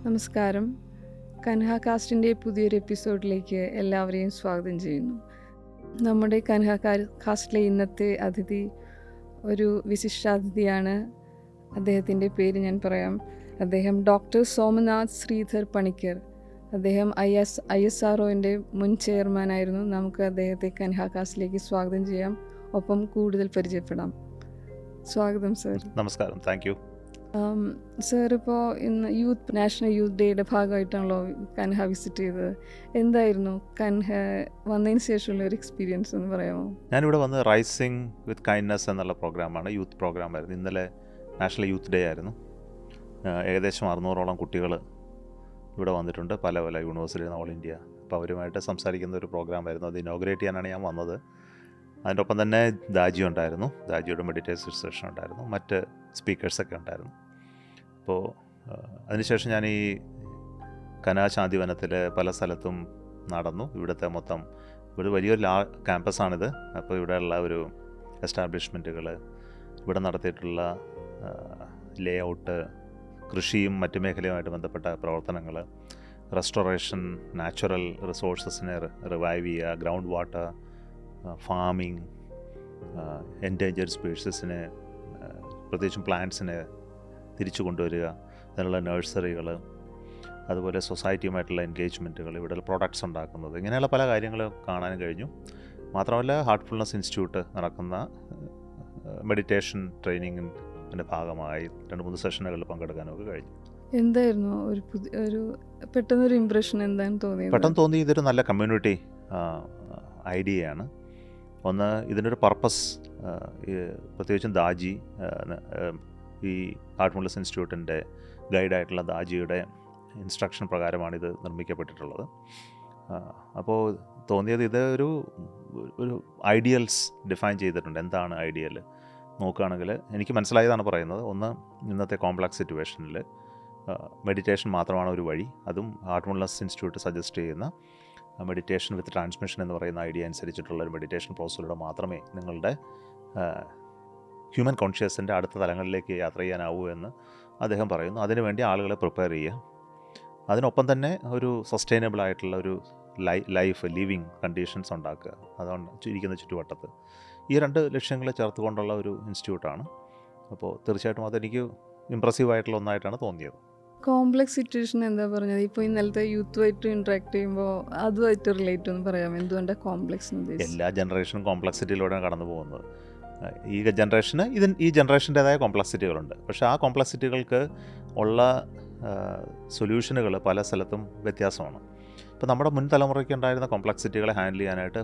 നമസ്കാരം. കൻഹ കാസ്റ്റിൻ്റെ പുതിയൊരു എപ്പിസോഡിലേക്ക് എല്ലാവരെയും സ്വാഗതം ചെയ്യുന്നു. നമ്മുടെ കൻഹ കാസ്റ്റിലെ ഇന്നത്തെ അതിഥി ഒരു വിശിഷ്ടാതിഥിയാണ്. അദ്ദേഹത്തിൻ്റെ പേര് ഞാൻ പറയാം. അദ്ദേഹം ഡോക്ടർ സോമനാഥ് ശ്രീധർ പണിക്കർ. അദ്ദേഹം ISROൻ്റെ മുൻ ചെയർമാനായിരുന്നു. നമുക്ക് അദ്ദേഹത്തെ കൻഹ കാസ്റ്റിലേക്ക് സ്വാഗതം ചെയ്യാം, ഒപ്പം കൂടുതൽ പരിചയപ്പെടാം. സ്വാഗതം സർ. നമസ്കാരം. Thank you. സർ, ഇപ്പോൾ ഇന്ന് നാഷണൽ യൂത്ത് ഡേയുടെ ഭാഗമായിട്ടാണല്ലോ കൻഹ വിസിറ്റ് ചെയ്തത്. എന്തായിരുന്നു കൻഹ വന്നതിന് ശേഷമുള്ള ഒരു എക്സ്പീരിയൻസ് എന്ന് പറയാമോ? ഞാനിവിടെ വന്ന് റൈസിങ് വിത്ത് കൈൻഡ്നെസ് എന്നുള്ള പ്രോഗ്രാമാണ്, യൂത്ത് പ്രോഗ്രാമായിരുന്നു. ഇന്നലെ നാഷണൽ യൂത്ത് ഡേ ആയിരുന്നു. ഏകദേശം 600ഓളം കുട്ടികൾ ഇവിടെ വന്നിട്ടുണ്ട്, പല പല യൂണിവേഴ്സിറ്റിയിൽ ഓൾ ഇന്ത്യ. അപ്പോൾ അവരുമായിട്ട് സംസാരിക്കുന്ന ഒരു പ്രോഗ്രാമായിരുന്നു. അത് ഇനോഗ്രേറ്റ് ചെയ്യാനാണ് ഞാൻ വന്നത്. അതിൻ്റെ ഒപ്പം തന്നെ ദാജി ഉണ്ടായിരുന്നു, ദാജിയുടെ മെഡിറ്റേഷൻ സെഷൻ ഉണ്ടായിരുന്നു, മറ്റ് സ്പീക്കേഴ്സൊക്കെ ഉണ്ടായിരുന്നു. അപ്പോൾ അതിനുശേഷം ഞാൻ ഈ കൻഹ ശാന്തിവനത്തിൽ പല സ്ഥലത്തും നടന്നു. ഇവിടുത്തെ മൊത്തം ഒരു വലിയൊരു ക്യാമ്പസാണിത്. അപ്പോൾ ഇവിടെയുള്ള ഒരു എസ്റ്റാബ്ലിഷ്മെൻറ്റുകൾ, ഇവിടെ നടത്തിയിട്ടുള്ള ലേ ഔട്ട്, കൃഷിയും മറ്റു മേഖലയുമായിട്ട് ബന്ധപ്പെട്ട പ്രവർത്തനങ്ങൾ, റെസ്റ്റോറേഷൻ, നാച്ചുറൽ റിസോഴ്സസിനെ റിവൈവ് ചെയ്യുക, ഗ്രൗണ്ട് വാട്ടർ, ഫാമിങ്, എൻഡേഞ്ചർഡ് സ്പീഷീസിനെ, പ്രത്യേകിച്ചും പ്ലാന്റ്സിനെ തിരിച്ചു കൊണ്ടുവരിക, അതിനുള്ള നഴ്സറികൾ, അതുപോലെ സൊസൈറ്റിയുമായിട്ടുള്ള എൻഗേജ്മെൻറ്റുകൾ, ഇവിടെ പ്രൊഡക്ട്സ് ഉണ്ടാക്കുന്നത്, ഇങ്ങനെയുള്ള പല കാര്യങ്ങളും കാണാനും കഴിഞ്ഞു. മാത്രമല്ല ഹാർട്ട്ഫുൾനെസ് ഇൻസ്റ്റിറ്റ്യൂട്ട് നടക്കുന്ന മെഡിറ്റേഷൻ ട്രെയിനിങ്ങിൻ്റെ ഭാഗമായി 2-3 സെഷനുകളിൽ പങ്കെടുക്കാനൊക്കെ കഴിഞ്ഞു. എന്തായിരുന്നു ഒരു പെട്ടെന്നൊരു ഇംപ്രഷൻ എന്താണ് തോന്നിയത്? പെട്ടെന്ന് തോന്നി ഇതൊരു നല്ല കമ്മ്യൂണിറ്റി ഐഡിയയാണ്. ഒന്ന്, ഇതിനൊരു പർപ്പസ്, പ്രത്യേകിച്ചും ദാജി, ഈ ഹാർട്ട്ഫുൾനെസ് ഇൻസ്റ്റിറ്റ്യൂട്ടിൻ്റെ ഗൈഡായിട്ടുള്ള ദാജിയുടെ ഇൻസ്ട്രക്ഷൻ പ്രകാരമാണ് ഇത് നിർമ്മിക്കപ്പെട്ടിട്ടുള്ളത്. അപ്പോൾ തോന്നിയത് ഇത് ഒരു ഐഡിയൽസ് ഡിഫൈൻ ചെയ്തിട്ടുണ്ട്. എന്താണ് ഐഡിയൽ നോക്കുകയാണെങ്കിൽ എനിക്ക് മനസ്സിലായതാണ് പറയുന്നത്. ഒന്ന്, ഇന്നത്തെ കോംപ്ലക്സ് സിറ്റുവേഷനിൽ മെഡിറ്റേഷൻ മാത്രമാണ് ഒരു വഴി. അതും ഹാർട്ട്ഫുൾനെസ് ഇൻസ്റ്റിറ്റ്യൂട്ട് സജസ്റ്റ് ചെയ്യുന്ന മെഡിറ്റേഷൻ വിത്ത് ട്രാൻസ്മിഷൻ എന്ന് പറയുന്ന ഐഡിയ അനുസരിച്ചിട്ടുള്ള ഒരു മെഡിറ്റേഷൻ പ്രോസസ്സിലൂടെ മാത്രമേ നിങ്ങളുടെ ഹ്യൂമൻ കോൺഷ്യസിൻ്റെ അടുത്ത തലങ്ങളിലേക്ക് യാത്ര ചെയ്യാനാവൂ എന്ന് അദ്ദേഹം പറയുന്നു. അതിനുവേണ്ടി ആളുകളെ പ്രിപ്പയർ ചെയ്യുക, അതിനൊപ്പം തന്നെ ഒരു സസ്റ്റൈനബിൾ ആയിട്ടുള്ള ഒരു ലൈഫ് ലിവിങ് കണ്ടീഷൻസ് ഉണ്ടാക്കുക, അതുകൊണ്ട് ഇരിക്കുന്ന ചുറ്റുവട്ടത്ത്. ഈ 2 ലക്ഷ്യങ്ങൾ ചേർത്തുകൊണ്ടുള്ള ഒരു ഇൻസ്റ്റിറ്റ്യൂട്ടാണ്. അപ്പോൾ തീർച്ചയായിട്ടും അതെനിക്ക് ഇമ്പ്രസീവായിട്ടുള്ള ഒന്നായിട്ടാണ് തോന്നിയത്. കോംപ്ലക്സ് സിറ്റുവേഷൻ എന്താ പറഞ്ഞത്? ഇപ്പോൾ ഇന്നലത്തെ യൂത്തുമായിട്ട് ഇൻട്രാക്ട് ചെയ്യുമ്പോൾ അതുമായിട്ട് റിലേറ്റ് ഒന്ന് പറയാം. എന്തുകൊണ്ടാണ് കോംപ്ലക്സ്? എല്ലാ ജനറേഷനും കോംപ്ലക്സിറ്റിയിലൂടെയാണ് കടന്നു പോകുന്നത്. ഈ ജനറേഷന് ഈ ജനറേഷൻ്റേതായ കോംപ്ലക്സിറ്റികളുണ്ട്. പക്ഷേ ആ കോംപ്ലക്സിറ്റികൾക്ക് ഉള്ള സൊല്യൂഷനുകൾ പല സ്ഥലത്തും വ്യത്യാസമാണ്. ഇപ്പോൾ നമ്മുടെ മുൻ തലമുറയ്ക്ക് ഉണ്ടായിരുന്ന കോംപ്ലക്സിറ്റികളെ ഹാൻഡിൽ ചെയ്യാനായിട്ട്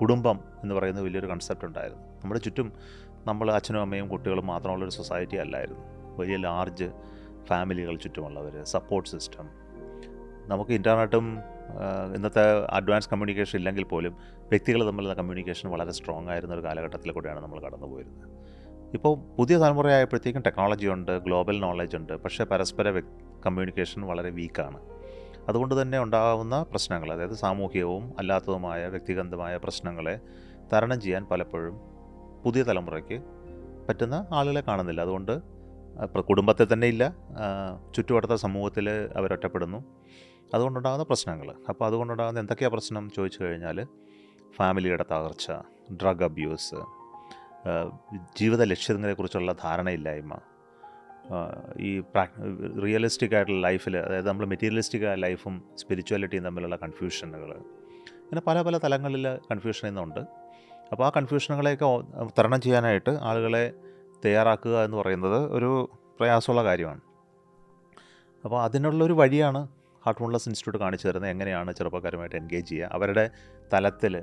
കുടുംബം എന്ന് പറയുന്ന വലിയൊരു കൺസെപ്റ്റ് ഉണ്ടായിരുന്നു. നമ്മുടെ ചുറ്റും നമ്മൾ അച്ഛനും അമ്മയും കുട്ടികളും മാത്രമുള്ളൊരു സൊസൈറ്റി അല്ലായിരുന്നു. വലിയ ലാർജ് ഫാമിലികൾ ചുറ്റുമുള്ളവർ, സപ്പോർട്ട് സിസ്റ്റം. നമുക്ക് ഇൻ്റർനെറ്റും ഇന്നത്തെ അഡ്വാൻസ് കമ്മ്യൂണിക്കേഷൻ ഇല്ലെങ്കിൽ പോലും വ്യക്തികൾ തമ്മിലുള്ള കമ്മ്യൂണിക്കേഷൻ വളരെ സ്ട്രോങ് ആയിരുന്ന ഒരു കാലഘട്ടത്തിൽ കൂടെയാണ് നമ്മൾ കടന്നു പോയിരുന്നത്. ഇപ്പോൾ പുതിയ തലമുറയായപ്പോഴത്തേക്കും ടെക്നോളജി ഉണ്ട്, ഗ്ലോബൽ നോളജ് ഉണ്ട്, പക്ഷേ പരസ്പര കമ്മ്യൂണിക്കേഷൻ വളരെ വീക്കാണ്. അതുകൊണ്ട് തന്നെ ഉണ്ടാകുന്ന പ്രശ്നങ്ങൾ, അതായത് സാമൂഹികവും അല്ലാത്തതുമായ വ്യക്തിഗതമായ പ്രശ്നങ്ങളെ തരണം ചെയ്യാൻ പലപ്പോഴും പുതിയ തലമുറയ്ക്ക് പറ്റുന്ന ആളുകളെ കാണുന്നില്ല. അതുകൊണ്ട് കുടുംബത്തിൽ തന്നെ ഇല്ല, ചുറ്റുവട്ടത്തെ സമൂഹത്തിൽ അവരൊറ്റപ്പെടുന്നു. അതുകൊണ്ടുണ്ടാകുന്ന പ്രശ്നങ്ങൾ. അപ്പോൾ അതുകൊണ്ടുണ്ടാകുന്ന എന്തൊക്കെയാണ് പ്രശ്നം ചോദിച്ചു കഴിഞ്ഞാൽ, ഫാമിലിയുടെ തകർച്ച, ഡ്രഗ് അബ്യൂസ്, ജീവിത ലക്ഷ്യങ്ങളെക്കുറിച്ചുള്ള ധാരണയില്ലായ്മ, ഈ റിയലിസ്റ്റിക് ആയിട്ടുള്ള ലൈഫിൽ, അതായത് നമ്മൾ മെറ്റീരിയലിസ്റ്റിക് ആയ ലൈഫും സ്പിരിച്വാലിറ്റിയും തമ്മിലുള്ള കൺഫ്യൂഷനുകൾ, ഇങ്ങനെ പല പല തലങ്ങളിൽ കൺഫ്യൂഷൻ ഇന്നുണ്ട്. അപ്പോൾ ആ കൺഫ്യൂഷനുകളെയൊക്കെ തരണം ചെയ്യാനായിട്ട് ആളുകളെ തയ്യാറാക്കുക എന്ന് പറയുന്നത് ഒരു പ്രയാസമുള്ള കാര്യമാണ്. അപ്പോൾ അതിനുള്ളൊരു വഴിയാണ് ഹാർട്ട്ഫുൾനെസ് ഇൻസ്റ്റിറ്റ്യൂട്ട് കാണിച്ചു തരുന്നത്. എങ്ങനെയാണ് ചെറുപ്പക്കാരുമായിട്ട് എൻഗേജ് ചെയ്യുക, അവരുടെ തലത്തിൽ.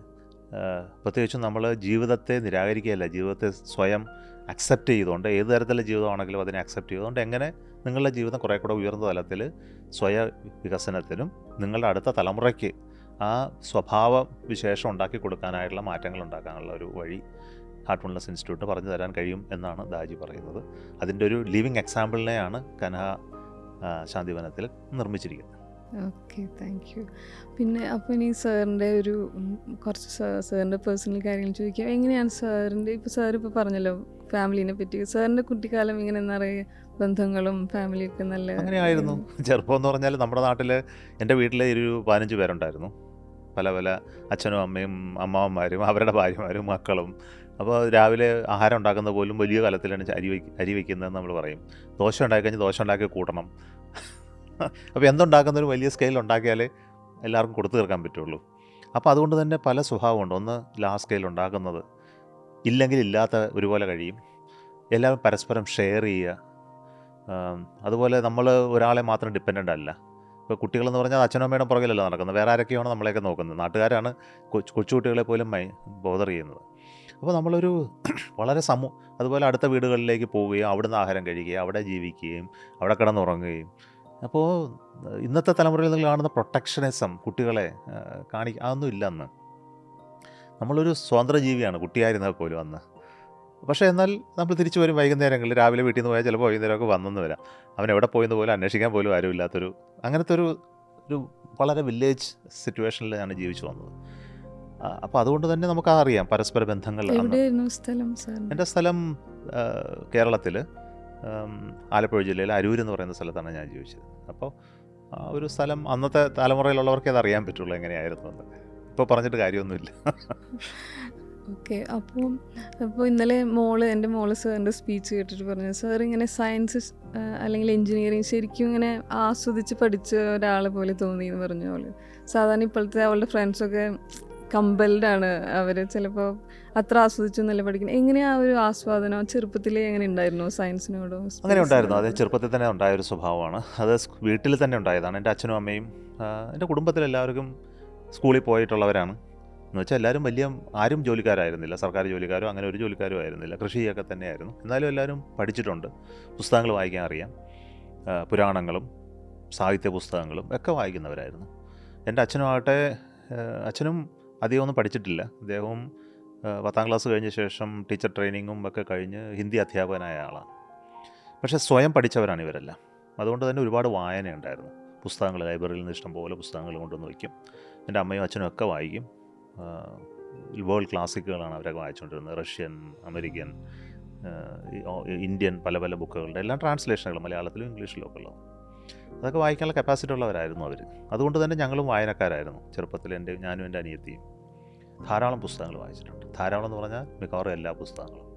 പ്രത്യേകിച്ചും നമ്മൾ ജീവിതത്തെ നിരാകരിക്കുകയല്ല, ജീവിതത്തെ സ്വയം അക്സെപ്റ്റ് ചെയ്തുകൊണ്ട്, ഏത് തരത്തിലുള്ള ജീവിതമാണെങ്കിലും അതിനെ അക്സെപ്റ്റ് ചെയ്തുകൊണ്ട് എങ്ങനെ നിങ്ങളുടെ ജീവിതം കുറേ കൂടെ ഉയർന്ന തലത്തിൽ സ്വയ വികസനത്തിനും നിങ്ങളുടെ അടുത്ത തലമുറയ്ക്ക് ആ സ്വഭാവ വിശേഷം ഉണ്ടാക്കി കൊടുക്കാനായിട്ടുള്ള മാറ്റങ്ങൾ ഉണ്ടാക്കാനുള്ള ഒരു വഴി ഹാർട്ട്ഫുൾനെസ് ഇൻസ്റ്റിറ്റ്യൂട്ട് പറഞ്ഞു തരാൻ കഴിയും എന്നാണ് ദാജി പറയുന്നത്. അതിൻ്റെ ഒരു ലിവിങ് എക്സാമ്പിളിനെയാണ് കൻഹ ശാന്തിവനത്തിൽ നിർമ്മിച്ചിരിക്കുന്നത്. Okay, thank you. പിന്നെ അപ്പോൾ ഇനി സാറിൻ്റെ കുറച്ച് സാറിൻ്റെ പേഴ്സണൽ കാര്യങ്ങൾ ചോദിക്കാം. എങ്ങനെയാണ് സാറിൻ്റെ, ഇപ്പോൾ സാർ ഇപ്പോൾ പറഞ്ഞല്ലോ ഫാമിലിനെ പറ്റി. സാറിൻ്റെ കുട്ടിക്കാലം ഇങ്ങനെ നിറയെ ബന്ധങ്ങളും ഫാമിലിയൊക്കെ നല്ല അങ്ങനെയായിരുന്നു. ചെറുപ്പം എന്ന് പറഞ്ഞാൽ നമ്മുടെ നാട്ടിൽ എൻ്റെ വീട്ടിൽ ഒരു 15 പേരുണ്ടായിരുന്നു. പല പല അച്ഛനും അമ്മയും അമ്മാവന്മാരും അവരുടെ ഭാര്യമാരും മക്കളും. അപ്പോൾ രാവിലെ ആഹാരം ഉണ്ടാക്കുന്നത് പോലും വലിയ കലത്തിലാണ് അരി വയ്ക്കുന്നതെന്ന് നമ്മൾ പറയും. ദോശ ഉണ്ടാക്കിക്കഴിഞ്ഞാൽ ദോശ ഉണ്ടാക്കി കൂട്ടണം. അപ്പോൾ എന്തുണ്ടാക്കുന്ന ഒരു വലിയ സ്കെയിൽ ഉണ്ടാക്കിയാലേ എല്ലാവർക്കും കൊടുത്തു തീർക്കാൻ പറ്റുള്ളൂ. അപ്പോൾ അതുകൊണ്ട് തന്നെ പല സ്വഭാവമുണ്ട്. ഒന്ന് ലാർജ് സ്കെയിൽ ഉണ്ടാക്കുന്നത്, ഇല്ലെങ്കിൽ ഇല്ലാത്ത ഒരുപോലെ കഴിയും. എല്ലാവരും പരസ്പരം ഷെയർ ചെയ്യുക. അതുപോലെ നമ്മൾ ഒരാളെ മാത്രം ഡിപ്പെൻഡൻ്റ് അല്ല. ഇപ്പോൾ കുട്ടികളെന്ന് പറഞ്ഞാൽ അച്ഛനും അമ്മയുടെ പുറകിലല്ല നടക്കുന്നത്, വേറെ ആരൊക്കെയാണ് നമ്മളെയൊക്കെ നോക്കുന്നത്. നാട്ടുകാരാണ് കൊച്ചുകുട്ടികളെ പോലും ബോധർ ചെയ്യുന്നത്. അപ്പോൾ നമ്മളൊരു വളരെ അതുപോലെ അടുത്ത വീടുകളിലേക്ക് പോവുകയും അവിടുന്ന് ആഹാരം കഴിക്കുകയും അവിടെ ജീവിക്കുകയും അവിടെ കിടന്നുറങ്ങുകയും. അപ്പോൾ ഇന്നത്തെ തലമുറയിൽ നിങ്ങൾ കാണുന്ന പ്രൊട്ടക്ഷനിസം കുട്ടികളെ അതൊന്നും ഇല്ല അന്ന്. നമ്മളൊരു സ്വതന്ത്ര ജീവിയാണ് കുട്ടിയായിരുന്നാൽ പോലും അന്ന്. പക്ഷേ എന്നാൽ നമ്മൾ തിരിച്ചു വരും വൈകുന്നേരങ്ങളിൽ. രാവിലെ വീട്ടിൽ നിന്ന് പോയാൽ ചിലപ്പോൾ വൈകുന്നേരമൊക്കെ വന്നെന്ന് വരാം. അവൻ എവിടെ പോയെന്ന് പോലും അന്വേഷിക്കാൻ പോലും ആരുമില്ലാത്തൊരു അങ്ങനത്തെ ഒരു വളരെ വില്ലേജ് സിറ്റുവേഷനിലാണ് ജീവിച്ചു വന്നത്. അപ്പോൾ അതുകൊണ്ട് തന്നെ നമുക്കറിയാം പരസ്പര ബന്ധങ്ങൾ. എവിടെയായിരുന്നു സ്ഥലം സാർ? എൻ്റെ സ്ഥലം കേരളത്തിൽ ആലപ്പുഴ ജില്ലയിൽ അരൂർ എന്ന് പറയുന്ന സ്ഥലത്താണ് ഞാൻ ജീവിച്ചത്. അപ്പോൾ ആ ഒരു സ്ഥലം അന്നത്തെ തലമുറയിലുള്ളവർക്കേ അത് അറിയാൻ പറ്റുള്ളൂ എങ്ങനെയായിരുന്നു എന്ന്. ഇപ്പോൾ പറഞ്ഞിട്ട് കാര്യമൊന്നുമില്ല. ഓക്കെ. അപ്പോൾ ഇന്നലെ എൻ്റെ മോള് സാറിൻ്റെ സ്പീച്ച് കേട്ടിട്ട് പറഞ്ഞു, സാർ ഇങ്ങനെ സയൻസ് അല്ലെങ്കിൽ എൻജിനീയറിങ് ശരിക്കും ഇങ്ങനെ ആസ്വദിച്ച് പഠിച്ച ഒരാളെ പോലെ തോന്നി എന്ന് പറഞ്ഞു അവൾ. സാധാരണ ഇപ്പോഴത്തെ അവളുടെ ഫ്രണ്ട്സൊക്കെ കമ്പൽഡാണ്, അവർ ചിലപ്പോൾ അത്ര ആസ്വദിച്ചൊന്നല്ല പഠിക്കുന്നത്. എങ്ങനെയാ ഒരു ആസ്വാദനം ചെറുപ്പത്തിലേ എങ്ങനെ ഉണ്ടായിരുന്നു സയൻസിനോടോ? അങ്ങനെ ഉണ്ടായിരുന്നു. അത് ചെറുപ്പത്തിൽ തന്നെ ഉണ്ടായൊരു സ്വഭാവമാണ്. അത് വീട്ടിൽ തന്നെ ഉണ്ടായതാണ്. എൻ്റെ അച്ഛനും അമ്മയും എൻ്റെ കുടുംബത്തിലെല്ലാവർക്കും സ്കൂളിൽ പോയിട്ടുള്ളവരാണ്. എന്ന് വെച്ചാൽ എല്ലാവരും ആരും ജോലിക്കാരായിരുന്നില്ല, സർക്കാർ ജോലിക്കാരോ അങ്ങനെ ഒരു ജോലിക്കാരും ആയിരുന്നില്ല, കൃഷിയൊക്കെ തന്നെയായിരുന്നു. എന്നാലും എല്ലാവരും പഠിച്ചിട്ടുണ്ട്, പുസ്തകങ്ങൾ വായിക്കാൻ അറിയാം, പുരാണങ്ങളും സാഹിത്യ പുസ്തകങ്ങളും ഒക്കെ വായിക്കുന്നവരായിരുന്നു. എൻ്റെ അച്ഛനും അധികമൊന്നും പഠിച്ചിട്ടില്ല. അദ്ദേഹവും 10ാം ക്ലാസ് കഴിഞ്ഞ ശേഷം ടീച്ചർ ട്രെയിനിങ്ങും ഒക്കെ കഴിഞ്ഞ് ഹിന്ദി അധ്യാപകനായ ആളാണ്. പക്ഷേ സ്വയം പഠിച്ചവരാണ് ഇവരെല്ലാം. അതുകൊണ്ട് തന്നെ ഒരുപാട് വായനയുണ്ടായിരുന്നു. പുസ്തകങ്ങൾ ലൈബ്രറിയിൽ നിന്ന് ഇഷ്ടംപോലെ പുസ്തകങ്ങൾ കൊണ്ടുവന്ന് വയ്ക്കും. എൻ്റെ അമ്മയും അച്ഛനും ഒക്കെ വായിക്കും. വേൾഡ് ക്ലാസിക്കുകളാണ് അവരൊക്കെ വായിച്ചുകൊണ്ടിരുന്നത്. റഷ്യൻ, അമേരിക്കൻ, ഇന്ത്യൻ പല പല ബുക്കുകളുടെ എല്ലാം ട്രാൻസ്ലേഷനുകൾ മലയാളത്തിലും ഇംഗ്ലീഷിലും ഒക്കെ ഉള്ളത്. അതൊക്കെ വായിക്കാനുള്ള കപ്പാസിറ്റി ഉള്ളവരായിരുന്നു അവർ. അതുകൊണ്ട് തന്നെ ഞങ്ങളും വായനക്കാരായിരുന്നു. ചെറുപ്പത്തിൽ ഞാനും എൻ്റെ അനിയത്തിയും ധാരാളം പുസ്തകങ്ങൾ വായിച്ചിട്ടുണ്ട്. ധാരാളം എന്ന് പറഞ്ഞാൽ മിക്കവാറും എല്ലാ പുസ്തകങ്ങളും.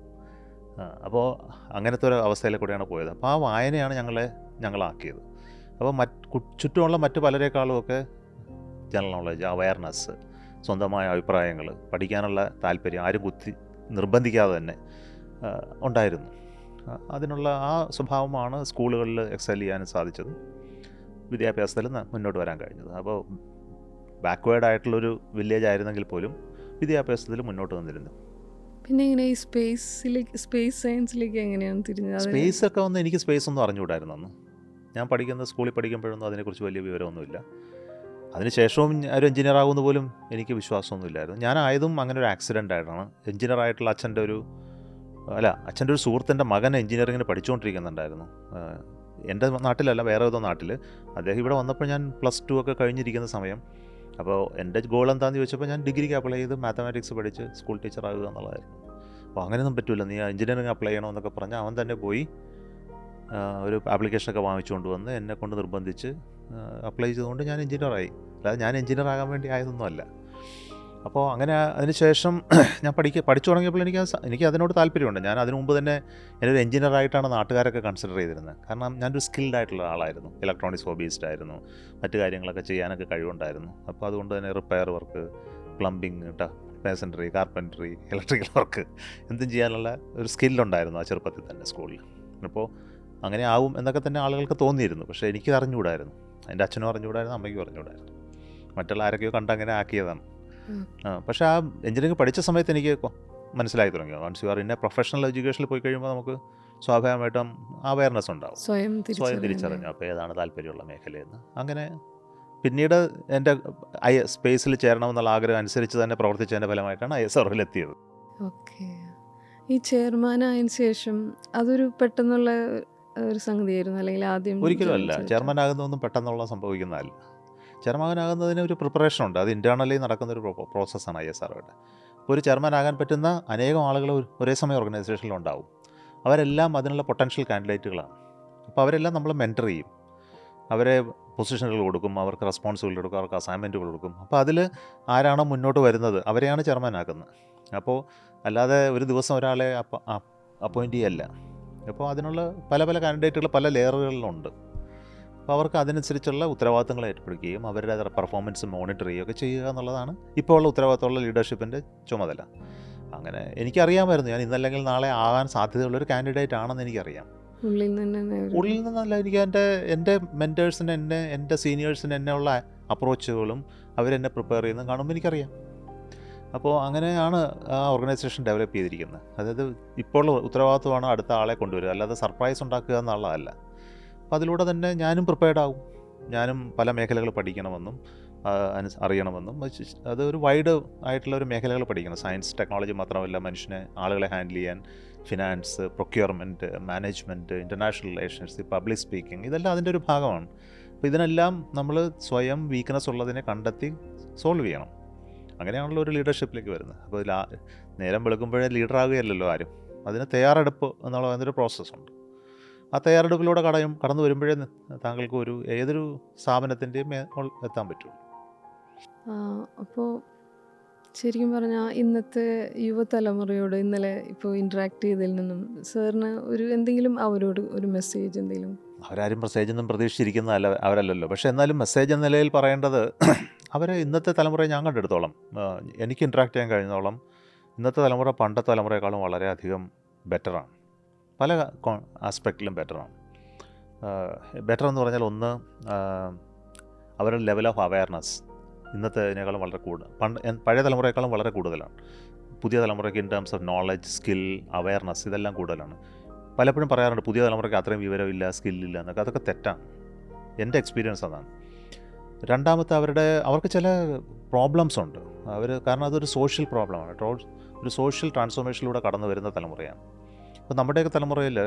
അപ്പോൾ അങ്ങനത്തെ ഒരു അവസ്ഥയിൽ കൂടെയാണ് പോയത്. അപ്പോൾ ആ വായനയാണ് ഞങ്ങളാക്കിയത്. അപ്പോൾ ചുറ്റുമുള്ള മറ്റു പലരെക്കാളുമൊക്കെ ജനറൽ നോളജ്, അവയർനെസ്, സ്വന്തമായ അഭിപ്രായങ്ങൾ, പഠിക്കാനുള്ള താല്പര്യം ആരും നിർബന്ധിക്കാതെ തന്നെ ഉണ്ടായിരുന്നു. അതിനുള്ള ആ സ്വഭാവമാണ് സ്കൂളുകളിൽ എക്സൽ ചെയ്യാനും സാധിച്ചത്, വിദ്യാഭ്യാസത്തിൽ മുന്നോട്ട് വരാൻ കഴിഞ്ഞത്. അപ്പോൾ ബാക്ക്വേർഡായിട്ടുള്ളൊരു വില്ലേജ് ആയിരുന്നെങ്കിൽ പോലും വിദ്യാഭ്യാസത്തിൽ മുന്നോട്ട് വന്നിരുന്നു. പിന്നെ എങ്ങനെ ഈ സ്പേസ് സയൻസിലേക്ക് എങ്ങനെയാണ് തിരിഞ്ഞത്? സ്പേസൊക്കെ എനിക്ക് സ്പേസൊന്നും അറിഞ്ഞുകൂടായിരുന്നു അന്ന്. ഞാൻ സ്കൂളിൽ പഠിക്കുമ്പോഴൊന്നും അതിനെക്കുറിച്ച് വലിയ വിവരമൊന്നുമില്ല. അതിനുശേഷവും ഒരു എഞ്ചിനീയർ ആകുമെന്ന് പോലും എനിക്ക് വിശ്വാസമൊന്നുമില്ലായിരുന്നു. ഞാനായതും അങ്ങനെ ഒരു ആക്സിഡൻ്റ് ആയിട്ടാണ്. എഞ്ചിനീയർ ആയിട്ടുള്ള അച്ഛൻ്റെ ഒരു സുഹൃത്തിൻ്റെ മകൻ എഞ്ചിനീയറിങ്ങിന് പഠിച്ചുകൊണ്ടിരിക്കുന്നുണ്ടായിരുന്നു. എൻ്റെ നാട്ടിലല്ല, വേറെ ഏതോ നാട്ടിൽ. അദ്ദേഹം ഇവിടെ വന്നപ്പോൾ ഞാൻ +2 ഒക്കെ കഴിഞ്ഞിരിക്കുന്ന സമയം. അപ്പോൾ എൻ്റെ ഗോൾ എന്താണെന്ന് ചോദിച്ചപ്പോൾ ഞാൻ ഡിഗ്രിക്ക് അപ്ലൈ ചെയ്ത് മാത്തമാറ്റിക്സ് പഠിച്ച് സ്കൂൾ ടീച്ചർ ആകുക എന്നുള്ളതായിരുന്നു. അപ്പോൾ അങ്ങനെയൊന്നും പറ്റില്ല, നീ എഞ്ചിനീയറിംഗ് അപ്ലൈ ചെയ്യണമെന്നൊക്കെ പറഞ്ഞാൽ അവൻ തന്നെ പോയി ഒരു ആപ്ലിക്കേഷനൊക്കെ വാങ്ങിച്ചുകൊണ്ട് വന്ന് എന്നെ കൊണ്ട് നിർബന്ധിച്ച് അപ്ലൈ ചെയ്തുകൊണ്ട് ഞാൻ എഞ്ചിനീയറായി. അല്ലാതെ ഞാൻ എഞ്ചിനീയർ ആകാൻ വേണ്ടി ആയതൊന്നുമല്ല. അപ്പോൾ അങ്ങനെ അതിനുശേഷം ഞാൻ പഠിച്ചു തുടങ്ങിയപ്പോൾ എനിക്ക് അതിനോട് താല്പര്യമുണ്ട്. ഞാൻ അതിനു മുമ്പ് തന്നെ എന്നൊരു എഞ്ചിനീയറായിട്ടാണ് നാട്ടുകാരൊക്കെ കൺസിഡർ ചെയ്തിരുന്നത്. കാരണം ഞാനൊരു സ്കിൽഡ് ആയിട്ടുള്ള ആളായിരുന്നു, ഇലക്ട്രോണിക്സ് ഹോബിയിസ്റ്റ് ആയിരുന്നു, മറ്റു കാര്യങ്ങളൊക്കെ ചെയ്യാനൊക്കെ കഴിവുണ്ടായിരുന്നു. അപ്പോൾ അതുകൊണ്ട് തന്നെ repair work, plumbing, masonry, carpentry, electrical work എന്തും ചെയ്യാനുള്ള ഒരു സ്കില്ലുണ്ടായിരുന്നു ആ ചെറുപ്പത്തിൽ തന്നെ സ്കൂളിൽ. അപ്പോൾ അങ്ങനെ ആവും എന്നൊക്കെ തന്നെ ആളുകൾക്ക് തോന്നിയിരുന്നു. പക്ഷേ എനിക്ക് അറിഞ്ഞുകൂടായിരുന്നു, എൻ്റെ അച്ഛനും അറിഞ്ഞുകൂടായിരുന്നു, അമ്മയ്ക്കും അറിഞ്ഞുകൂടായിരുന്നു. മറ്റുള്ള ആരൊക്കെയോ കണ്ട് അങ്ങനെ ആക്കിയതാണ്. പക്ഷേ ആ എഞ്ചിനീയറിംഗ് പഠിച്ച സമയത്ത് എനിക്ക് മനസ്സിലായി തുടങ്ങി, once you are in a professional എഡ്യൂക്കേഷനിൽ പോയി കഴിയുമ്പോൾ നമുക്ക് സ്വാഭാവികമായിട്ടും അവയർനെസ് ഉണ്ടാവും, സ്വയം തിരിച്ചറിഞ്ഞു അപ്പോൾ ഏതാണ് താല്പര്യമുള്ള മേഖലയെന്ന്. അങ്ങനെ പിന്നീട് എൻ്റെ സ്പേസിൽ ചേരണമെന്നുള്ള ആഗ്രഹം അനുസരിച്ച് തന്നെ പ്രവർത്തിച്ചതിൻ്റെ ഫലമായിട്ടാണ് ISROയിൽ എത്തിയത്. ഓക്കെ. ഈ ചെയർമാനായതിനു ശേഷം അതൊരു പെട്ടെന്നുള്ള ഒരു സംഗതിയായിരുന്നു, അല്ലെങ്കിൽ ആദ്യം? ഒരിക്കലും അല്ല. ചെയർമാനാകുന്നതൊന്നും പെട്ടെന്നുള്ള സംഭവിക്കുന്നതല്ല. ചെയർമാനാകുന്നതിന് ഒരു പ്രിപ്പറേഷൻ ഉണ്ട്. അത് ഇൻറ്റേർണലി നടക്കുന്നൊരു പ്രോസസ്സാണ് ISROയുടെ. ഇപ്പോൾ ഒരു ചെയർമാനാകാൻ പറ്റുന്ന അനേകം ആളുകൾ ഒരേ സമയം ഓർഗനൈസേഷനിലുണ്ടാവും. അവരെല്ലാം അതിനുള്ള പൊട്ടൻഷ്യൽ കാൻഡിഡേറ്റുകളാണ്. അപ്പോൾ അവരെല്ലാം നമ്മൾ മെൻറ്റർ ചെയ്യും, അവരെ പൊസിഷനുകൾ കൊടുക്കും, അവർക്ക് റെസ്പോൺസിബിലിറ്റി കൊടുക്കും, അവർക്ക് അസൈൻമെൻറ്റുകൾ കൊടുക്കും. അപ്പോൾ അതിൽ ആരാണോ മുന്നോട്ട് വരുന്നത് അവരെയാണ് ചെയർമാനാക്കുന്നത്. അപ്പോൾ അല്ലാതെ ഒരു ദിവസം ഒരാളെ അപ്പോയിൻ്റ് ചെയ്യല്ല. അപ്പോൾ അതിനുള്ള പല പല കാൻഡിഡേറ്റുകൾ പല ലെയറുകളിലുണ്ട്. അപ്പോൾ അവർക്ക് അതിനനുസരിച്ചുള്ള ഉത്തരവാദിത്തങ്ങൾ ഏറ്റെടുക്കുകയും അവരുടെ പെർഫോമൻസ് മോണിറ്റർ ചെയ്യുകയൊക്കെ ചെയ്യുക എന്നുള്ളതാണ് ഇപ്പോൾ ഉള്ള ഉത്തരവാദിത്തമുള്ള ലീഡർഷിപ്പിൻ്റെ ചുമതല. അങ്ങനെ എനിക്കറിയാമായിരുന്നു ഞാൻ ഇന്നല്ലെങ്കിൽ നാളെ ആകാൻ സാധ്യതയുള്ളൊരു കാൻഡിഡേറ്റ് ആണെന്ന് എനിക്കറിയാം. ഉള്ളിൽ നിന്നല്ല, എനിക്ക് എൻ്റെ മെൻറ്റേഴ്സിന് എൻ്റെ സീനിയേഴ്സിന് എന്നെയുള്ള അപ്രോച്ചുകളും അവരെന്നെ പ്രിപ്പയർ ചെയ്യുന്നതും കാണുമ്പോൾ എനിക്കറിയാം. അപ്പോൾ അങ്ങനെയാണ് ആ ഓർഗനൈസേഷൻ ഡെവലപ്പ് ചെയ്തിരിക്കുന്നത്. അതായത് ഇപ്പോൾ ഉത്തരവാദിത്വമാണ് അടുത്ത ആളെ കൊണ്ടുവരിക, അല്ലാതെ സർപ്രൈസ് ഉണ്ടാക്കുക എന്നുള്ളതല്ല. അപ്പോൾ അതിലൂടെ തന്നെ ഞാനും പ്രിപ്പയർഡ് ആകും. ഞാനും പല മേഖലകൾ പഠിക്കണമെന്നും അറിയണമെന്നും, അതൊരു വൈഡ് ആയിട്ടുള്ള ഒരു മേഖലകൾ പഠിക്കണം. സയൻസ് ടെക്നോളജി മാത്രമല്ല, മനുഷ്യനെ ആളുകളെ ഹാൻഡിൽ ചെയ്യാൻ finance, procurement, management, international relations, public speaking, ഇതെല്ലാം അതിൻ്റെ ഒരു ഭാഗമാണ്. അപ്പോൾ ഇതിനെല്ലാം നമ്മൾ സ്വയം വീക്ക്നെസ് ഉള്ളതിനെ കണ്ടെത്തി സോൾവ് ചെയ്യണം. അങ്ങനെയാണല്ലോ ഒരു ലീഡർഷിപ്പിലേക്ക് വരുന്നത്. അപ്പോൾ നേരം വെളുക്കുമ്പോഴേ ലീഡറാകുകയല്ലല്ലോ ആരും. അതിന് തയ്യാറെടുപ്പ് എന്നുള്ള അതിൻ്റെ പ്രോസസ്സുണ്ട്. ആ തയ്യാറെടുപ്പിലൂടെ കടന്നു വരുമ്പോഴേ താങ്കൾക്ക് ഏതൊരു സ്ഥാപനത്തിൻ്റെയും എത്താൻ പറ്റുള്ളൂ. അപ്പോൾ ശരിക്കും പറഞ്ഞാൽ ഇന്നത്തെ യുവതലമുറയോട് ഇന്നലെ ഇപ്പോൾ ഇൻട്രാക്ട് ചെയ്തതിൽ നിന്നും സാറിന് എന്തെങ്കിലും അവരോട് ഒരു മെസ്സേജ് എന്തെങ്കിലും? അവരാരും മെസ്സേജൊന്നും പ്രതീക്ഷിച്ചിരിക്കുന്നതല്ല, അവരല്ലല്ലോ. പക്ഷേ എന്നാലും മെസ്സേജ് എന്ന നിലയിൽ പറയേണ്ടത്, അവരെ ഇന്നത്തെ തലമുറയെ ഞാൻ കണ്ടെടുത്തോളം, എനിക്ക് ഇൻട്രാക്ട് ചെയ്യാൻ കഴിഞ്ഞോളം, ഇന്നത്തെ തലമുറ പണ്ടത്തെ തലമുറയെക്കാളും വളരെയധികം ബെറ്ററാണ്. പല ആസ്പെക്റ്റിലും ബെറ്ററാണ്. ബെറ്റർ എന്ന് പറഞ്ഞാൽ ഒന്ന്, അവരുടെ ലെവൽ ഓഫ് അവയർനെസ് ഇന്നത്തേതിനേക്കാളും വളരെ പഴയ തലമുറയെക്കാളും വളരെ കൂടുതലാണ്. പുതിയ തലമുറയ്ക്ക് in terms of knowledge, skill, awareness ഇതെല്ലാം കൂടുതലാണ്. പലപ്പോഴും പറയാറുണ്ട് പുതിയ തലമുറയ്ക്ക് അത്രയും വിവരമില്ല, സ്കില്ലില്ല എന്നൊക്കെ. അതൊക്കെ തെറ്റാണ്. എൻ്റെ എക്സ്പീരിയൻസ് അതാണ്. രണ്ടാമത്തെ, അവർക്ക് ചില പ്രോബ്ലംസ് ഉണ്ട്. കാരണം അതൊരു സോഷ്യൽ പ്രോബ്ലമാണ്. ഒരു സോഷ്യൽ ട്രാൻസ്ഫോർമേഷനിലൂടെ കടന്നു വരുന്ന തലമുറയാണ്. അപ്പോൾ നമ്മുടെയൊക്കെ തലമുറയിൽ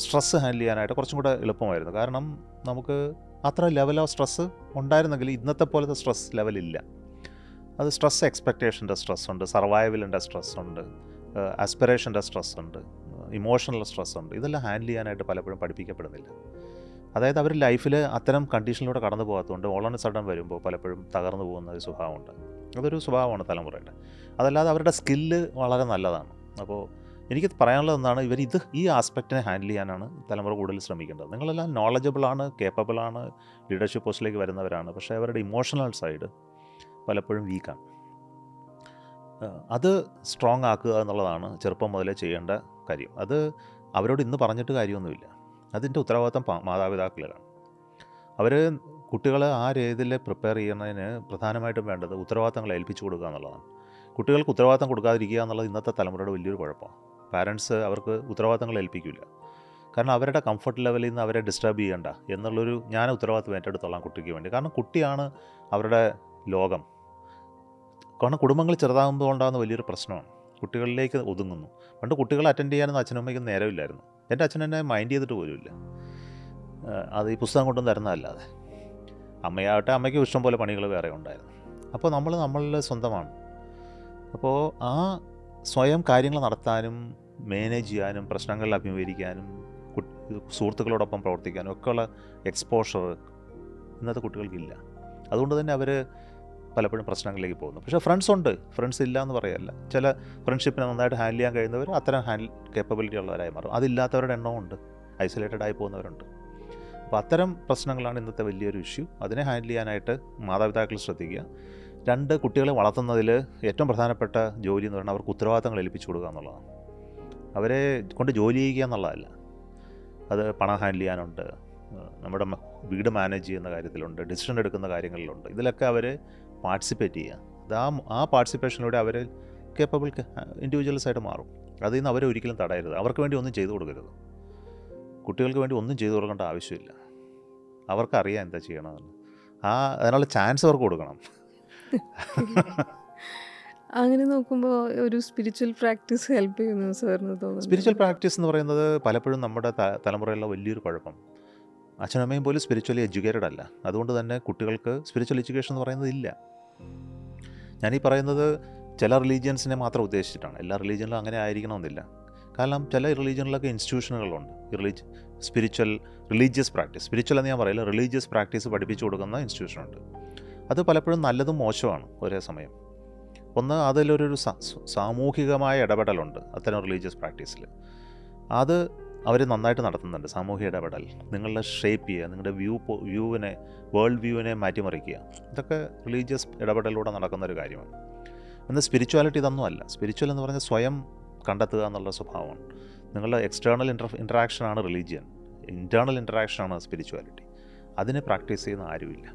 സ്ട്രെസ്സ് ഹാൻഡിൽ ചെയ്യാനായിട്ട് കുറച്ചും കൂടെ എളുപ്പമായിരുന്നു. കാരണം നമുക്ക് അത്ര ലെവൽ ഓഫ് സ്ട്രെസ്സ് ഉണ്ടായിരുന്നെങ്കിൽ ഇന്നത്തെ പോലത്തെ സ്ട്രെസ് ലെവലില്ല. അത് സ്ട്രെസ് എക്സ്പെക്റ്റേഷൻ്റെ സ്ട്രെസ് ഉണ്ട്, സർവൈവലിൻ്റെ സ്ട്രെസ് ഉണ്ട്, ആസ്പിറേഷൻ്റെ സ്ട്രെസ് ഉണ്ട്, ഇമോഷണൽ സ്ട്രെസ് ഉണ്ട്. ഇതെല്ലാം ഹാൻഡിൽ ചെയ്യാനായിട്ട് പലപ്പോഴും പഠിപ്പിക്കപ്പെടുന്നില്ല. അതായത് അവർ ലൈഫിൽ അത്തരം കണ്ടീഷനിലൂടെ കടന്നു പോകാത്തതുകൊണ്ട് ഓൾ ഓൺ സഡൻ വരുമ്പോൾ പലപ്പോഴും തകർന്നു പോകുന്ന ഒരു സ്വഭാവമുണ്ട്. അതൊരു സ്വഭാവമാണ് തലമുറയുടെ. അതല്ലാതെ അവരുടെ സ്കില്ല് വളരെ നല്ലതാണ്. അപ്പോൾ എനിക്ക് പറയാനുള്ളത് എന്താണ്, ഈ ആസ്പെക്റ്റിനെ ഹാൻഡിൽ ചെയ്യാനാണ് തലമുറ കൂടുതൽ ശ്രമിക്കേണ്ടത്. നിങ്ങളെല്ലാം നോളജബിളാണ്, കേപ്പബിളാണ്, ലീഡർഷിപ്പ് പോസ്റ്റിലേക്ക് വരുന്നവരാണ്. പക്ഷേ അവരുടെ ഇമോഷണൽ സൈഡ് പലപ്പോഴും വീക്കാണ്. അത് സ്ട്രോങ് ആക്കുക എന്നുള്ളതാണ് ചെറുപ്പം മുതലേ ചെയ്യേണ്ട കാര്യം. അത് അവരോട് ഇന്ന് പറഞ്ഞിട്ട് കാര്യമൊന്നുമില്ല. അതിൻ്റെ ഉത്തരവാദിത്തം മാതാപിതാക്കളിലാണ്. അവർ കുട്ടികളെ ആ രീതിയിൽ പ്രിപ്പയർ ചെയ്യുന്നതിന് പ്രധാനമായിട്ടും വേണ്ടത് ഉത്തരവാദിത്തങ്ങൾ ഏൽപ്പിച്ചു കൊടുക്കുക എന്നുള്ളതാണ്. കുട്ടികൾക്ക് ഉത്തരവാദിത്തം കൊടുക്കാതിരിക്കുക എന്നുള്ളത് ഇന്നത്തെ തലമുറയുടെ വലിയൊരു കുഴപ്പമാണ്. പാരൻസ് അവർക്ക് ഉത്തരവാദിത്തങ്ങൾ ഏൽപ്പിക്കില്ല. കാരണം അവരുടെ കംഫർട്ട് ലെവലിൽ നിന്ന് അവരെ ഡിസ്റ്റർബ് ചെയ്യേണ്ട എന്നുള്ളൊരു ഞാൻ ഉത്തരവാദിത്തം ഏറ്റെടുത്തോളാം കുട്ടിക്ക് വേണ്ടി. കാരണം കുട്ടിയാണ് അവരുടെ ലോകം. കാരണം കുടുംബങ്ങൾ ചെറുതാകുമ്പോൾ ഉണ്ടാകുന്ന വലിയൊരു പ്രശ്നമാണ്, കുട്ടികളിലേക്ക് ഒതുങ്ങുന്നു. പണ്ട് കുട്ടികളെ അറ്റൻഡ് ചെയ്യാനൊന്നും അച്ഛനും അമ്മയ്ക്കും നേരമില്ലായിരുന്നു. എൻ്റെ അച്ഛൻ എന്നെ മൈൻഡ് ചെയ്തിട്ട് പോലുമില്ല. അത് ഈ പുസ്തകം കൊണ്ടൊന്നും തരുന്നതല്ലാതെ. അമ്മയാവട്ടെ, അമ്മയ്ക്ക് ഇഷ്ടം പോലെ പണികൾ വേറെ ഉണ്ടായിരുന്നു. അപ്പോൾ നമ്മളിൽ സ്വന്തമാണ്. അപ്പോൾ ആ സ്വയം കാര്യങ്ങൾ നടത്താനും മാനേജ് ചെയ്യാനും പ്രശ്നങ്ങളിൽ അഭിമുഖീകരിക്കാനും സുഹൃത്തുക്കളോടൊപ്പം പ്രവർത്തിക്കാനും ഒക്കെയുള്ള എക്സ്പോഷർ ഇന്നത്തെ കുട്ടികൾക്കില്ല. അതുകൊണ്ട് തന്നെ അവർ പലപ്പോഴും പ്രശ്നങ്ങളിലേക്ക് പോകുന്നു. പക്ഷേ ഫ്രണ്ട്സ് ഇല്ല എന്ന് പറയല്ല. ചില ഫ്രണ്ട്ഷിപ്പിനെ നന്നായിട്ട് ഹാൻഡിൽ ചെയ്യാൻ കഴിയുന്നവർ അത്തരം കേപ്പബിലിറ്റി ഉള്ളവരായി മാറും. അതില്ലാത്തവരുടെ എണ്ണമുണ്ട്, ഐസൊലേറ്റഡ് ആയി പോകുന്നവരുണ്ട്. അപ്പോൾ അത്തരം പ്രശ്നങ്ങളാണ് ഇന്നത്തെ വലിയൊരു ഇഷ്യൂ. അതിനെ ഹാൻഡിൽ ചെയ്യാനായിട്ട് മാതാപിതാക്കൾ ശ്രദ്ധിക്കുക. 2, കുട്ടികളെ വളർത്തുന്നതിൽ ഏറ്റവും പ്രധാനപ്പെട്ട ജോലി എന്ന് പറഞ്ഞാൽ അവർക്ക് ഉത്തരവാദിത്തങ്ങൾ ഏൽപ്പിച്ചു കൊടുക്കുക എന്നുള്ളതാണ്. അവരെ കൊണ്ട് ജോലി ചെയ്യുക എന്നുള്ളതല്ല. അത് പണം ഹാൻഡിൽ ചെയ്യാനുണ്ട്, നമ്മുടെ വീട് മാനേജ് ചെയ്യുന്ന കാര്യത്തിലുണ്ട്, ഡിസിഷൻ എടുക്കുന്ന കാര്യങ്ങളിലുണ്ട്. ഇതിലൊക്കെ അവർ പാർട്ടിസിപ്പേറ്റ് ചെയ്യുക. ആ പാർട്ടിസിപ്പേഷനിലൂടെ അവർ കേപ്പബിൾ ഇൻഡിവിജ്വൽസായിട്ട് മാറും. അതിൽ നിന്ന് അവരെ ഒരിക്കലും തടയരുത്. അവർക്ക് വേണ്ടി ഒന്നും ചെയ്തു കൊടുക്കരുത്. കുട്ടികൾക്ക് വേണ്ടി ഒന്നും ചെയ്തു കൊടുക്കേണ്ട ആവശ്യമില്ല. അവർക്കറിയാം എന്താ ചെയ്യണമെന്ന്. അതിനുള്ള ചാൻസ് അവർക്ക് കൊടുക്കണം. അങ്ങനെ നോക്കുമ്പോൾ ഒരു സ്പിരിച്വൽ പ്രാക്ടീസ് ഹെൽപ്പ് ചെയ്യുന്നു സാറിന് തോന്നുന്നു? സ്പിരിച്വൽ പ്രാക്ടീസ് എന്ന് പറയുന്നത് പലപ്പോഴും നമ്മുടെ തലമുറയിലുള്ള വലിയൊരു കുഴപ്പം, അച്ഛനമ്മയും പോലും സ്പിരിച്വലി എഡ്യൂക്കേറ്റഡ് അല്ല. അതുകൊണ്ട് തന്നെ കുട്ടികൾക്ക് സ്പിരിച്വൽ എഡ്യൂക്കേഷൻ എന്ന് പറയുന്നത് ഇല്ല. ഞാനീ പറയുന്നത് ചില റിലീജിയൻസിനെ മാത്രം ഉദ്ദേശിച്ചിട്ടാണ്. എല്ലാ റിലീജിയനിലും അങ്ങനെ ആയിരിക്കണമെന്നില്ല. കാരണം ചില റിലീജിയനിലൊക്കെ ഇൻസ്റ്റിറ്റ്യൂഷനുകളുണ്ട്. റിലീജിയസ് പ്രാക്ടീസ്, സ്പിരിച്വൽ എന്ന് ഞാൻ പറയില്ല, റിലീജിയസ് പ്രാക്ടീസ് പഠിപ്പിച്ചു കൊടുക്കുന്ന ഇൻസ്റ്റിറ്റ്യൂഷനുണ്ട്. അത് പലപ്പോഴും നല്ലതും മോശമാണ് ഒരേ സമയം. ഒന്ന്, അതിലൊരു സാമൂഹികമായ ഇടപെടലുണ്ട് അത്തരം റിലീജിയസ് പ്രാക്ടീസിൽ. അത് അവർ നന്നായിട്ട് നടത്തുന്നുണ്ട്. സാമൂഹിക ഇടപെടൽ, നിങ്ങളുടെ ഷേപ്പ് ചെയ്യുക, നിങ്ങളുടെ വേൾഡ് വ്യൂവിനെ മാറ്റിമറിക്കുക, ഇതൊക്കെ റിലീജിയസ് ഇടപെടലിലൂടെ നടക്കുന്നൊരു കാര്യമാണ്. എന്നാൽ സ്പിരിച്വാലിറ്റി ഇതൊന്നുമല്ല. സ്പിരിച്വൽ എന്ന് പറഞ്ഞാൽ സ്വയം കണ്ടെത്തുക എന്നുള്ള സ്വഭാവമാണ്. നിങ്ങളുടെ എക്സ്റ്റേണൽ ഇൻറ്ററാക്ഷനാണ് റിലീജിയൻ, ഇൻറ്റേർണൽ ഇൻറ്ററാക്ഷനാണ് സ്പിരിച്വാലിറ്റി. അതിനെ പ്രാക്ടീസ് ചെയ്യുന്ന ആരുമില്ല.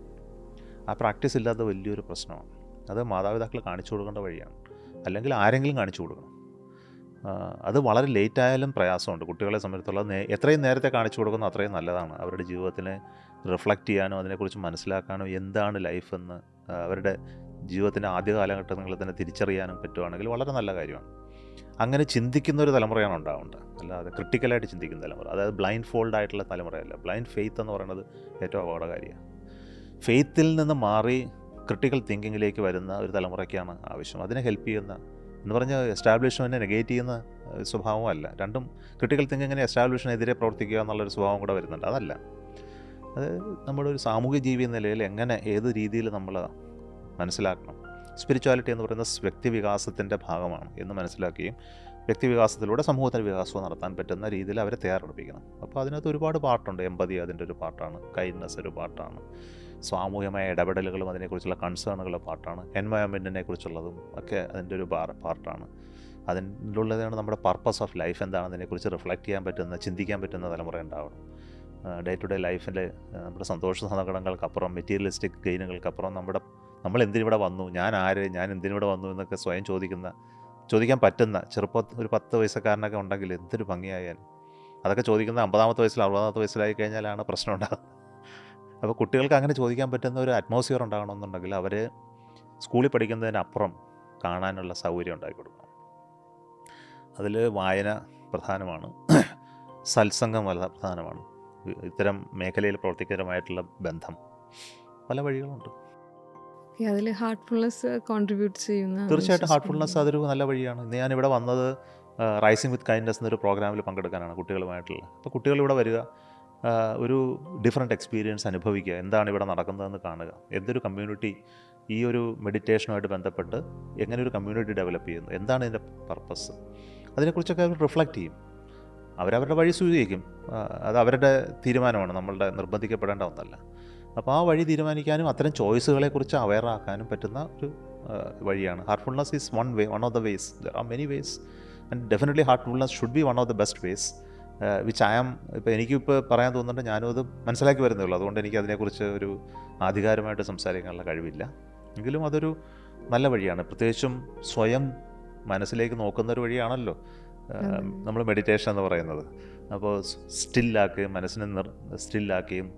ആ പ്രാക്ടീസ് ഇല്ലാത്ത വലിയൊരു പ്രശ്നമാണ്. അത് മാതാപിതാക്കൾ കാണിച്ചു കൊടുക്കേണ്ട വഴിയാണ്, അല്ലെങ്കിൽ ആരെങ്കിലും കാണിച്ചു കൊടുക്കണം. അത് വളരെ ലേറ്റായാലും പ്രയാസമുണ്ട്. കുട്ടികളെ സംബന്ധിച്ചുള്ള എത്രയും നേരത്തെ കാണിച്ചു കൊടുക്കുന്നോ അത്രയും നല്ലതാണ്. അവരുടെ ജീവിതത്തിനെ റിഫ്ലക്റ്റ് ചെയ്യാനോ അതിനെക്കുറിച്ച് മനസ്സിലാക്കാനോ എന്താണ് ലൈഫെന്ന് അവരുടെ ജീവിതത്തിൻ്റെ ആദ്യ കാലഘട്ടങ്ങളിൽ തന്നെ തിരിച്ചറിയാനും പറ്റുവാണെങ്കിൽ വളരെ നല്ല കാര്യമാണ്. അങ്ങനെ ചിന്തിക്കുന്ന ഒരു തലമുറയാണ് ഉണ്ടാവേണ്ടത്, അല്ലാതെ ക്രിട്ടിക്കലായിട്ട് ചിന്തിക്കുന്ന തലമുറ. അതായത് ബ്ലൈൻഡ് ഫോൾഡ് ആയിട്ടുള്ള തലമുറയല്ല. ബ്ലൈൻഡ് ഫെയ്ത്ത് എന്ന് പറയുന്നത് ഏറ്റവും അപകടകാരിയാണ്. ഫെയ്ത്തിൽ നിന്ന് മാറി ക്രിട്ടിക്കൽ തിങ്കിങ്ങിലേക്ക് വരുന്ന ഒരു തലമുറയ്ക്കാണ് ആവശ്യം. അതിനെ ഹെൽപ്പ് ചെയ്യുന്ന എന്ന് പറഞ്ഞാൽ എസ്റ്റാബ്ലിഷ്മെൻറ്റിനെ നെഗേറ്റ് ചെയ്യുന്ന സ്വഭാവമല്ല. രണ്ടും ക്രിട്ടിക്കൽ തിങ്കിങ്ങിനെ എസ്റ്റാബ്ലിഷ്മെൻറ്റിനെതിരെ പ്രവർത്തിക്കുക എന്നുള്ളൊരു സ്വഭാവം കൂടെ വരുന്നുണ്ട്. അതല്ല, അത് നമ്മുടെ ഒരു സാമൂഹിക ജീവി എന്ന നിലയിൽ എങ്ങനെ ഏത് രീതിയിൽ നമ്മൾ മനസ്സിലാക്കണം. സ്പിരിച്വാലിറ്റി എന്ന് പറയുന്നത് വ്യക്തിവികാസത്തിൻ്റെ ഭാഗമാണ് എന്ന് മനസ്സിലാക്കുകയും വ്യക്തിവികാസത്തിലൂടെ സമൂഹത്തിൻ്റെ വികാസവും നടത്താൻ പറ്റുന്ന രീതിയിൽ അവരെ തയ്യാറെടുപ്പിക്കണം. അപ്പോൾ അതിനകത്ത് ഒരുപാട് പാർട്ടുണ്ട്. എമ്പതി അതിൻ്റെ ഒരു പാർട്ടാണ്, കൈൻഡ്നെസ് ഒരു പാർട്ടാണ്, സാമൂഹികമായ ഇടപെടലുകളും അതിനെക്കുറിച്ചുള്ള കൺസേണുകളുടെ പാർട്ടാണ്, എൻവയോൺമെൻറ്റിനെ കുറിച്ചുള്ളതും ഒക്കെ അതിൻ്റെ ഒരു പാർട്ടാണ്. അതിനുള്ളതാണ് നമ്മുടെ പർപ്പസ് ഓഫ് ലൈഫ് എന്താണെന്നതിനെക്കുറിച്ച് റിഫ്ലക്റ്റ് ചെയ്യാൻ പറ്റുന്ന, ചിന്തിക്കാൻ പറ്റുന്ന തലമുറ ഉണ്ടാവണം. ഡേ ടു ഡേ ലൈഫിൽ നമ്മുടെ സന്തോഷ സങ്കടങ്ങൾക്കപ്പുറം, മെറ്റീരിയലിസ്റ്റിക് ഗെയിനുകൾക്കപ്പുറം നമ്മൾ എന്തിനിവിടെ വന്നു, ഞാൻ ആര്, ഞാൻ എന്തിനിവിടെ വന്നു എന്നൊക്കെ സ്വയം ചോദിക്കാൻ പറ്റുന്ന ഒരു 10 വയസ്സുകാരനൊക്കെ ഉണ്ടെങ്കിൽ എന്തൊരു ഭംഗിയായാലും. അതൊക്കെ ചോദിക്കുന്ന 50-ാമത്തെ വയസ്സിൽ 60-ാമത്തെ വയസ്സിലായി കഴിഞ്ഞാലാണ് പ്രശ്നം ഉണ്ടാകുന്നത്. അപ്പോൾ കുട്ടികൾക്ക് അങ്ങനെ ചോദിക്കാൻ പറ്റുന്ന ഒരു അറ്റ്മോസ്ഫിയർ ഉണ്ടാകണമെന്നുണ്ടെങ്കിൽ അവർ സ്കൂളിൽ പഠിക്കുന്നതിനപ്പുറം കാണാനുള്ള സൗകര്യം ഉണ്ടാക്കി കൊടുക്കണം. അതിൽ വായന പ്രധാനമാണ്, സത്സംഗം വളരെ പ്രധാനമാണ്, ഇത്തരം മേഖലയിൽ പ്രവർത്തിക്കുന്നതുമായിട്ടുള്ള ബന്ധം, പല വഴികളുണ്ട്. അതിൽ ഹാർട്ട്ഫുൾനെസ് കോൺട്രിബ്യൂട്ട് ചെയ്യുന്ന, തീർച്ചയായിട്ടും ഹാർട്ട്ഫുൾനെസ് അതൊരു നല്ല വഴിയാണ്. ഇന്ന് ഞാനിവിടെ വന്നത് റൈസിംഗ് വിത്ത് കൈൻഡ്നെസ് എന്നൊരു പ്രോഗ്രാമിൽ പങ്കെടുക്കാനാണ് കുട്ടികളുമായിട്ടുള്ള. അപ്പോൾ കുട്ടികളിവിടെ വരിക, ഒരു ഡിഫറെൻറ്റ് എക്സ്പീരിയൻസ് അനുഭവിക്കുക, എന്താണ് ഇവിടെ നടക്കുന്നതെന്ന് കാണുക, എന്തൊരു കമ്മ്യൂണിറ്റി ഈ ഒരു മെഡിറ്റേഷനുമായിട്ട് ബന്ധപ്പെട്ട് എങ്ങനെ ഒരു കമ്മ്യൂണിറ്റി ഡെവലപ്പ് ചെയ്യുന്നു, എന്താണ് ഇതിൻ്റെ പർപ്പസ്, അതിനെക്കുറിച്ചൊക്കെ അവർ റിഫ്ലക്റ്റ് ചെയ്യും. അവരവരുടെ വഴി സ്വീകരിക്കും. അത് അവരുടെ തീരുമാനമാണ്, നമ്മളുടെ നിർബന്ധിക്കപ്പെടേണ്ട ഒന്നല്ല. അപ്പോൾ ആ വഴി തീരുമാനിക്കാനും അത്തരം ചോയ്സുകളെക്കുറിച്ച് അവെയറാക്കാനും പറ്റുന്ന ഒരു വഴിയാണ്. Heartfulness is one of the ways. There are many ways and definitely heartfulness should be one of the best ways which ഇപ്പോൾ എനിക്കിപ്പോൾ പറയാൻ തോന്നുന്നുണ്ട്, ഞാനും അത് മനസ്സിലാക്കി വരുന്നേ ഉള്ളൂ. അതുകൊണ്ട് എനിക്ക് അതിനെക്കുറിച്ച് ഒരു ആധികാരികമായിട്ട് സംസാരിക്കാനുള്ള കഴിവില്ല. എങ്കിലും അതൊരു നല്ല വഴിയാണ്. പ്രത്യേകിച്ചും സ്വയം മനസ്സിലേക്ക് നോക്കുന്നൊരു വഴിയാണല്ലോ നമ്മൾ മെഡിറ്റേഷൻ എന്ന് പറയുന്നത്. അപ്പോൾ സ്റ്റില്ലാക്കുകയും മനസ്സിനെ സ്റ്റില്ലാക്കുകയും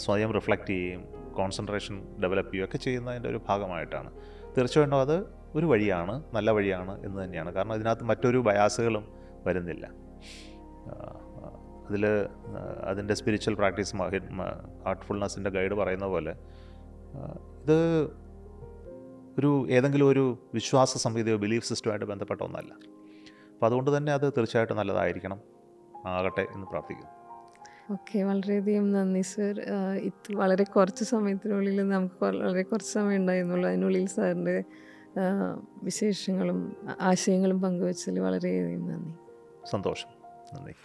സ്വയം റിഫ്ലക്റ്റ് ചെയ്യുകയും കോൺസെൻട്രേഷൻ ഡെവലപ്പ് ചെയ്യുകയും ഒക്കെ ചെയ്യുന്നതിൻ്റെ ഒരു ഭാഗമായിട്ടാണ്. തീർച്ചയായിട്ടും അത് ഒരു വഴിയാണ്, നല്ല വഴിയാണ് എന്ന് തന്നെയാണ്. കാരണം ഇതിനകത്ത് മറ്റൊരു ബയാസുകളും വരുന്നില്ല. അതിൻ്റെ സ്പിരിച്വൽ പ്രാക്ടീസ്, ഹാർട്ട്ഫുൾനെസ്സിൻ്റെ ഗൈഡ് പറയുന്ന പോലെ ഇത് ഏതെങ്കിലും ഒരു വിശ്വാസ സംഹിതയോ ബിലീഫ് സിസ്റ്റമായിട്ട് ബന്ധപ്പെട്ട ഒന്നല്ല. അപ്പോൾ അതുകൊണ്ട് തന്നെ അത് തീർച്ചയായിട്ടും നല്ലതായിരിക്കണം, ആകട്ടെ എന്ന് പ്രാർത്ഥിക്കുന്നു. ഓക്കെ, വളരെയധികം നന്ദി സർ. വളരെ കുറച്ച് സമയത്തിനുള്ളിൽ നമുക്ക് വളരെ കുറച്ച് സമയം ഉണ്ടായിരുന്നുള്ളൂ. അതിനുള്ളിൽ സാറിൻ്റെ വിശേഷങ്ങളും ആശയങ്ങളും പങ്കുവച്ചതിൽ വളരെയധികം നന്ദി. സന്തോഷം, നന്ദി.